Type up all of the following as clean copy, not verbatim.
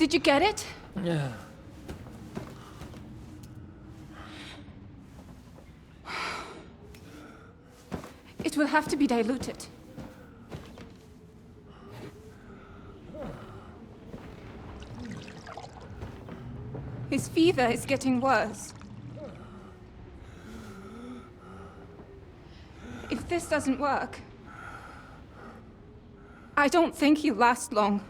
Did you get it? Yeah. It will have to be diluted. His fever is getting worse. If this doesn't work, I don't think he'll last long.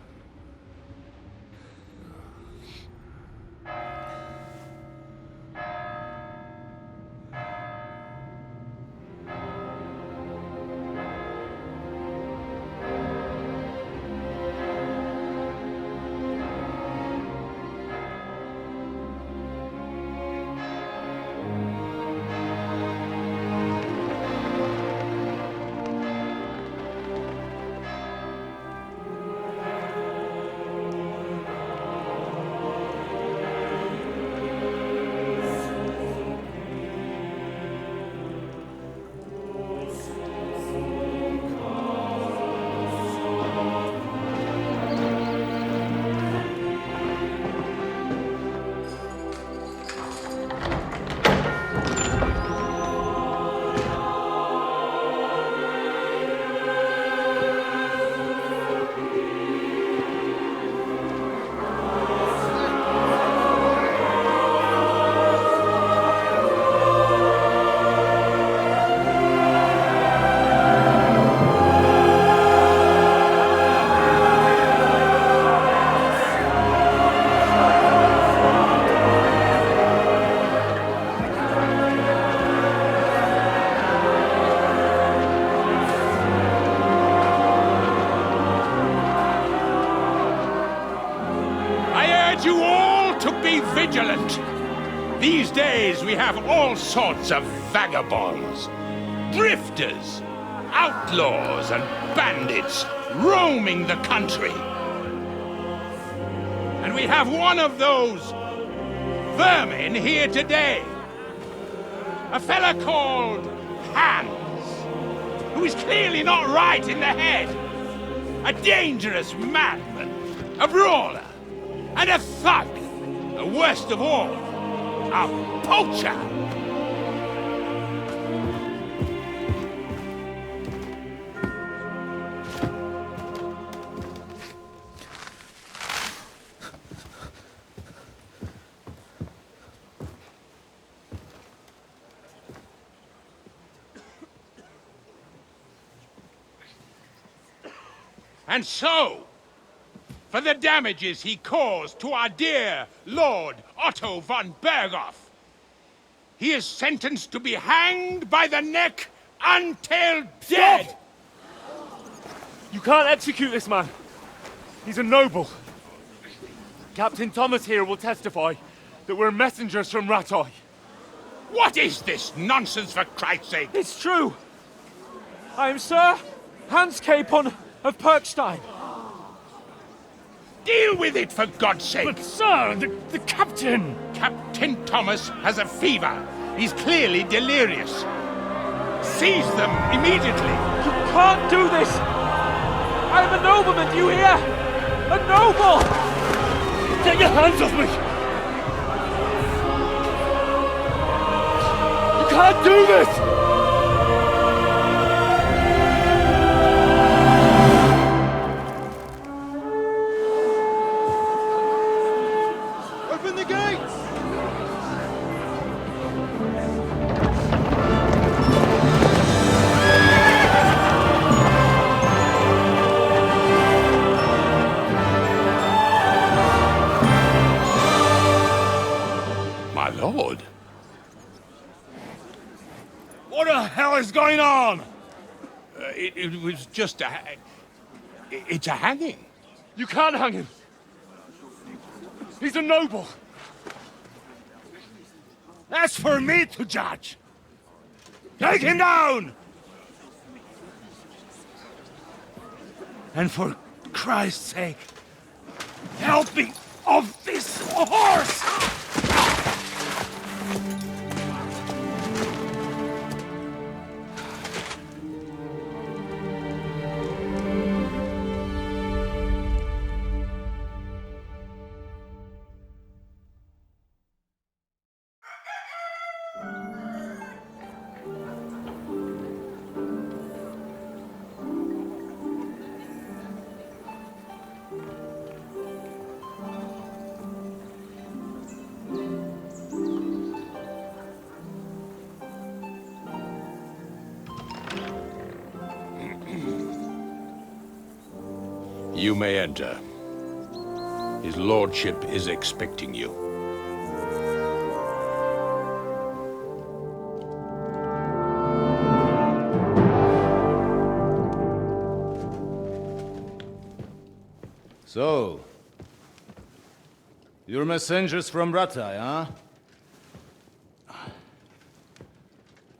Vigilant! These days we have all sorts of vagabonds, drifters, outlaws and bandits roaming the country. And we have one of those vermin here today. A fella called Hans, who is clearly not right in the head. A dangerous madman, a brawler, and a thug. The worst of all, a poacher! And so, for the damages he caused to our dear Lord Otto von Berghoff, he is sentenced to be hanged by the neck until dead! Stop! You can't execute this man. He's a noble. Captain Thomas here will testify that we're messengers from Ratoi. What is this nonsense, for Christ's sake? It's true. I am Sir Hans Capon of Perkstein. Deal with it, for God's sake! But sir, the captain! Captain Thomas has a fever. He's clearly delirious. Seize them immediately. You can't do this! I am a nobleman, do you hear? A noble! Get your hands off me! You can't do this! Lord. What the hell is going on? It was just a... It's a hanging. You can't hang him. He's a noble. That's for me to judge. Take him down! And for Christ's sake, help me off this horse! You may enter. His lordship is expecting you. So, you're messengers from Rattay, huh?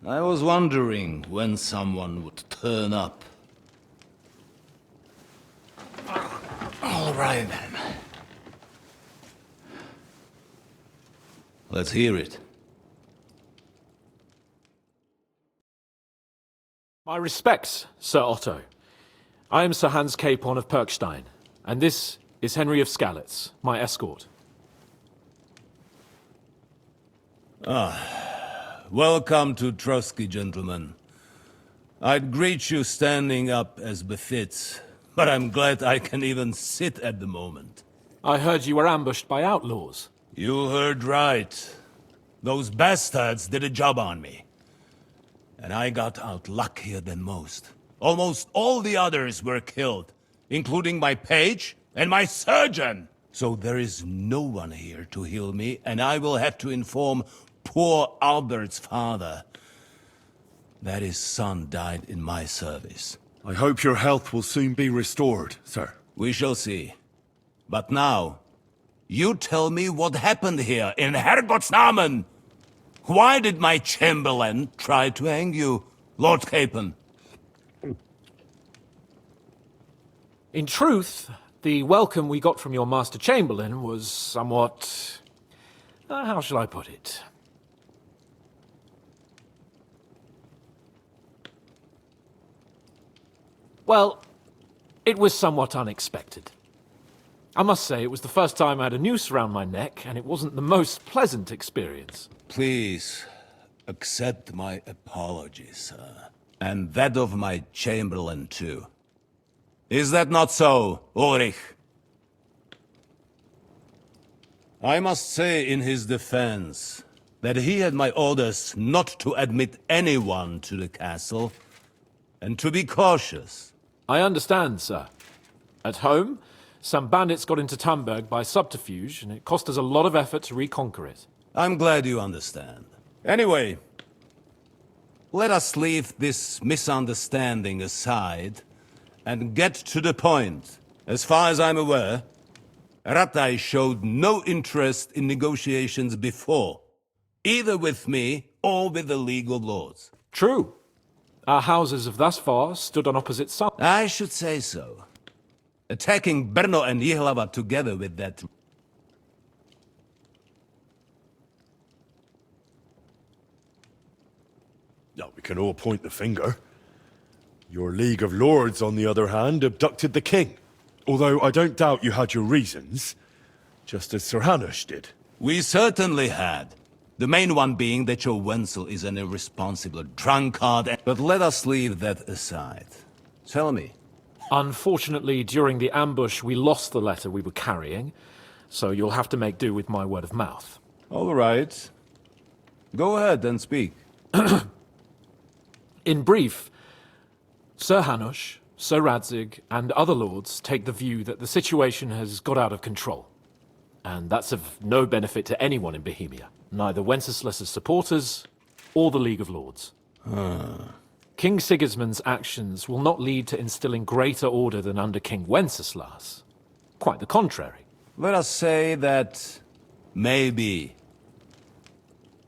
I was wondering when someone would turn up. All right, then. Let's hear it. My respects, Sir Otto. I am Sir Hans Capon of Perkstein, and this is Henry of Skalitz, my escort. Welcome to Trotsky, gentlemen. I'd greet you standing up as befits, but I'm glad I can even sit at the moment. I heard you were ambushed by outlaws. You heard right. Those bastards did a job on me. And I got out luckier than most. Almost all the others were killed, including my page and my surgeon. So there is no one here to heal me, and I will have to inform poor Albert's father that his son died in my service. I hope your health will soon be restored, sir. We shall see. But now, you tell me what happened here in Herrgottsnamen. Why did my chamberlain try to hang you, Lord Capon? In truth, the welcome we got from your Master Chamberlain was somewhat... how shall I put it? Well, it was somewhat unexpected. I must say, it was the first time I had a noose around my neck, and it wasn't the most pleasant experience. Please, accept my apologies, sir. And that of my chamberlain, too. Is that not so, Ulrich? I must say in his defense that he had my orders not to admit anyone to the castle, and to be cautious. I understand, sir. At home, some bandits got into Tamberg by subterfuge, and it cost us a lot of effort to reconquer it. I'm glad you understand. Anyway, let us leave this misunderstanding aside and get to the point. As far as I'm aware, Rattay showed no interest in negotiations before, either with me or with the League of Lords. True. Our houses have thus far stood on opposite sides. I should say so. Attacking Brno and Jihlava together with that... Yeah, we can all point the finger. Your League of Lords, on the other hand, abducted the king. Although I don't doubt you had your reasons, just as Sir Hanush did. We certainly had. The main one being that your Wenzel is an irresponsible drunkard. But let us leave that aside. Tell me. Unfortunately, during the ambush, we lost the letter we were carrying, so you'll have to make do with my word of mouth. All right. Go ahead and speak. In brief, Sir Hanush, Sir Radzig, and other lords take the view that the situation has got out of control. And that's of no benefit to anyone in Bohemia, neither Wenceslas's supporters or the League of Lords. King Sigismund's actions will not lead to instilling greater order than under King Wenceslas. Quite the contrary. Let us say that... maybe.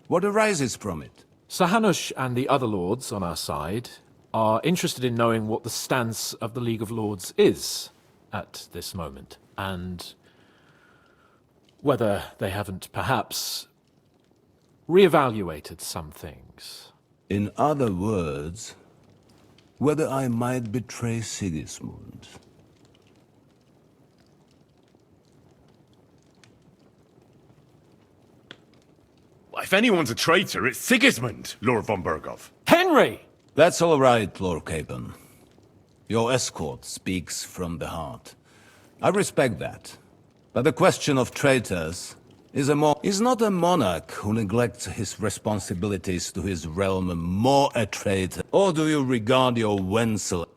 What arises from it? Sir Hanush and the other lords on our side are interested in knowing what the stance of the League of Lords is at this moment, and whether they haven't perhaps reevaluated some things. In other words, whether I might betray Sigismund. If anyone's a traitor, it's Sigismund, Lord von Berghoff. Henry! That's all right, Lord Capon. Your escort speaks from the heart. I respect that. But the question of traitors is not a monarch who neglects his responsibilities to his realm more a traitor? Or do you regard your Wenzel?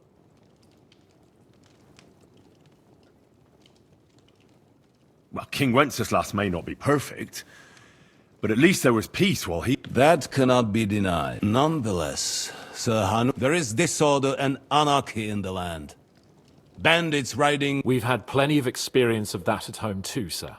Well, King Wenceslas may not be perfect, but at least there was peace while he... That cannot be denied. Nonetheless, Sir Han, there is disorder and anarchy in the land. Bandits riding... We've had plenty of experience of that at home too, sir.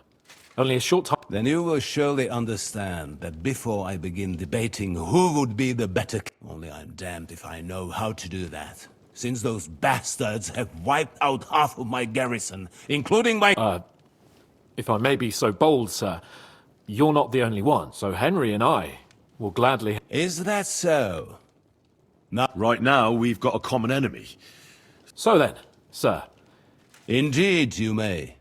Only a short time... Then you will surely understand that before I begin debating who would be the better... Only I'm damned if I know how to do that. Since those bastards have wiped out half of my garrison, including my... If I may be so bold, sir, you're not the only one, so Henry and I will gladly... Is that so? Right now, we've got a common enemy. So then, sir. Indeed, you may.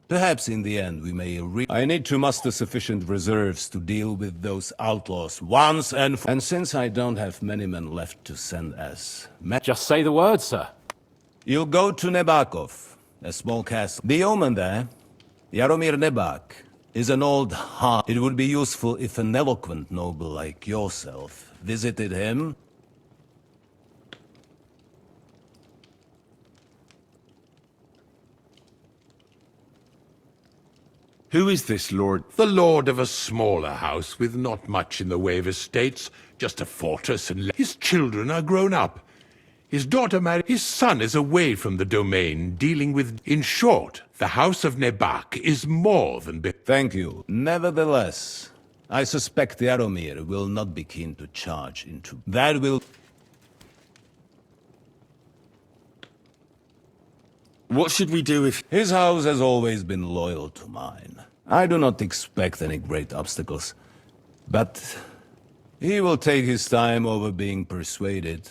Perhaps in the end we may I need to muster sufficient reserves to deal with those outlaws once and for... And since I don't have many men left to send as... Just say the word, sir. You'll go to Nebakov, a small castle. The omen there, Jaromir Nebak, is an old heart. It would be useful if an eloquent noble like yourself visited him. Who is this lord? The lord of a smaller house with not much in the way of estates, just a fortress and... His children are grown up. His daughter married. His son is away from the domain, dealing with... In short, the house of Nebak is more than... Thank you. Nevertheless, I suspect Jaromir will not be keen to charge into... That will... What should we do if... His house has always been loyal to mine. I do not expect any great obstacles. But he will take his time over being persuaded.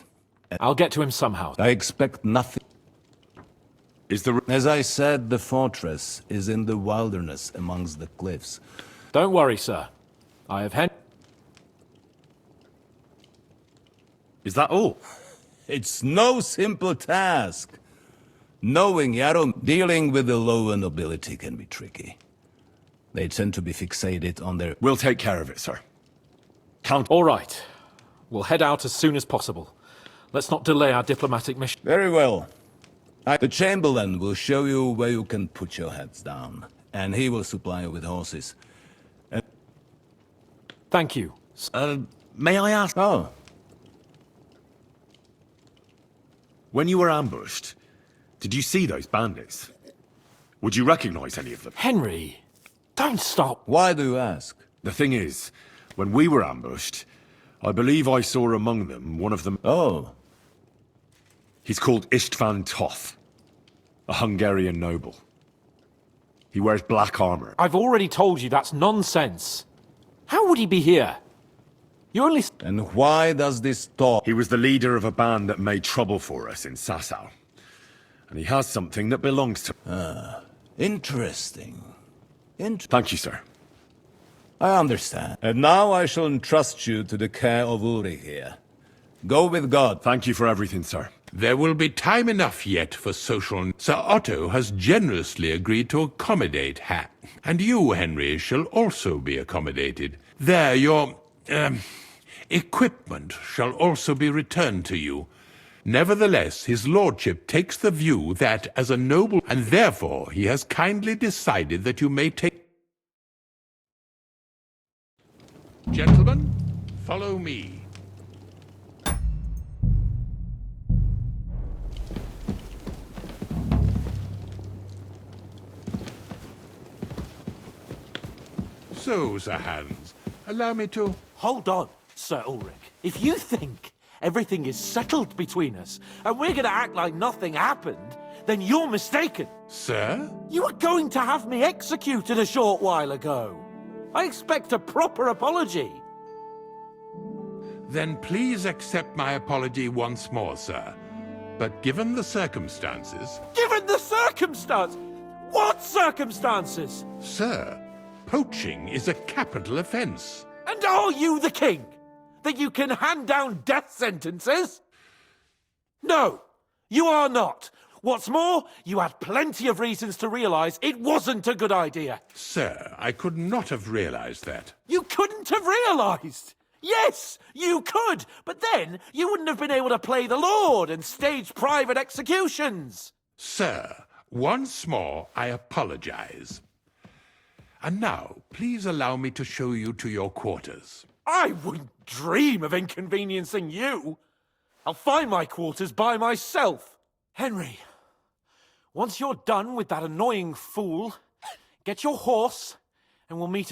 I'll get to him somehow. I expect nothing. Is the... As I said, the fortress is in the wilderness amongst the cliffs. Don't worry, sir. I have Is that all? It's no simple task. Knowing dealing with the lower nobility can be tricky. They tend to be fixated on their... We'll take care of it, sir. Count... All right. We'll head out as soon as possible. Let's not delay our diplomatic mission. Very well. The Chamberlain will show you where you can put your heads down, and he will supply you with horses. Thank you. May I ask... Oh, When you were ambushed, did you see those bandits? Would you recognize any of them? Henry, don't stop. why do you ask? The thing is, when we were ambushed, I believe I saw among them one of them... Oh, He's called Istvan Toth, a Hungarian noble. He wears black armor. I've already told you that's nonsense. How would he be here? You only... and why does this talk? He was the leader of a band that made trouble for us in Sasau. And he has something that belongs to... Interesting. Thank you, sir. I understand. And now I shall entrust you to the care of Uri here. Go with God. Thank you for everything, sir. There will be time enough yet for social... Sir Otto has generously agreed to accommodate and you, Henry, shall also be accommodated. There, your... equipment shall also be returned to you. Nevertheless, his lordship takes the view that, as a noble... And therefore, he has kindly decided that you may take... Gentlemen, follow me. So, Sir Hans, allow me to... Hold on, Sir Ulrich. If you think everything is settled between us, and we're gonna act like nothing happened, then you're mistaken. Sir? You were going to have me executed a short while ago. I expect a proper apology. Then please accept my apology once more, sir. But given the circumstances... Given the circumstance? What circumstances? Sir, poaching is a capital offense. And are you the king? That you can hand down death sentences? No, you are not. What's more, you had plenty of reasons to realize it wasn't a good idea. Sir, I could not have realized that. You couldn't have realized. Yes, you could, but then you wouldn't have been able to play the Lord and stage private executions. Sir, once more I apologize. And now, please allow me to show you to your quarters. I wouldn't dream of inconveniencing you. I'll find my quarters by myself. Henry, once you're done with that annoying fool, get your horse and we'll meet at the